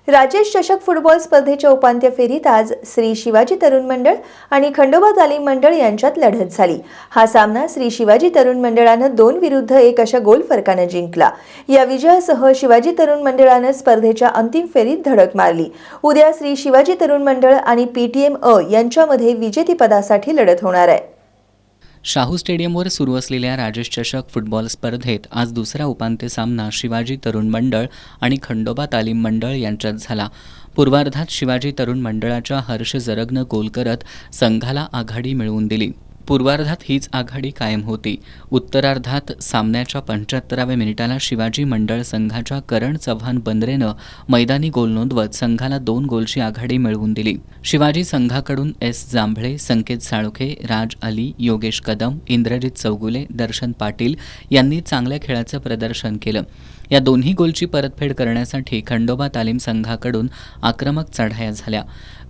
राजेश चषक फुटबॉल स्पर्धेच्या उपांत्य फेरीत आज श्री शिवाजी तरुण मंडळ आणि खंडोबा तालीम मंडळ यांच्यात लढत झाली। हा सामना श्री शिवाजी तरुण मंडळानं 2-1 अशा गोल फरकाने जिंकला। या विजयासह शिवाजी तरुण मंडळानं स्पर्धेच्या अंतिम फेरीत धडक मारली। उद्या श्री शिवाजी तरुण मंडळ आणि पीटीएम यांच्यामध्ये विजेतेपदासाठी लढत होणार आहे। शाहू स्टेडियमवर सुरू असलेल्या राजेश चषक फुटबॉल स्पर्धेत आज दुसरा उपांत्य सामना शिवाजी तरुण मंडळ आणि खंडोबा तालीम मंडळ यांच्यात झाला। पूर्वार्धात शिवाजी तरुण मंडळाच्या हर्ष जरगनं गोल करत संघाला आघाडी मिळवून दिली। पूर्वार्धात हीच आघाडी कायम होती। उत्तरार्धात सामन्याच्या 75व्या मिनिटाला शिवाजी मंडळ संघाच्या करण चव्हाण बंद्रेनं मैदानी गोल नोंदवत संघाला 2 गोलची आघाडी मिळवून दिली। शिवाजी संघाकडून एस जांभळे, संकेत साळुखे, राज अली, योगेश कदम, इंद्रजित चौगुले, दर्शन पाटील यांनी चांगल्या खेळाचं प्रदर्शन केलं। या दोन्ही गोलची परतफेड करण्यासाठी खंडोबा तालीम संघाकडून आक्रमक चढाया झाल्या।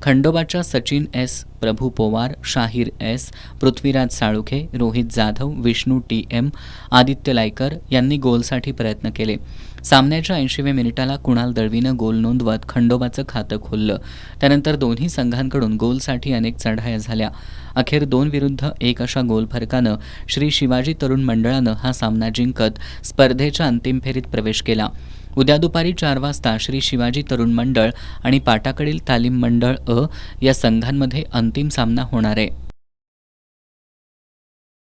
खंडोबाच्या सचिन एस, प्रभू पोवार, शाहीर एस, पृथ्वीराज साळुखे, रोहित जाधव, विष्णू टी.एम, आदित्य लायकर यांनी गोलसाठी प्रयत्न केले। सामन्याच्या 80व्या मिनिटाला कुणाल दळवीनं गोल नोंदवत खंडोबाचं खातं खोललं। त्यानंतर दोन्ही संघांकडून गोलसाठी अनेक चढाया झाल्या। अखेर 2-1 अशा गोल फरकानं श्री शिवाजी तरुण मंडळानं हा सामना जिंकत स्पर्धेच्या अंतिम फेरीत प्रवेश केला। उद्या दुपारी 4 वाजता श्री शिवाजी तरुण मंडळ आणि पाटाकडील तालीम मंडळ या संघांमध्ये अंतिम सामना होणार आहे।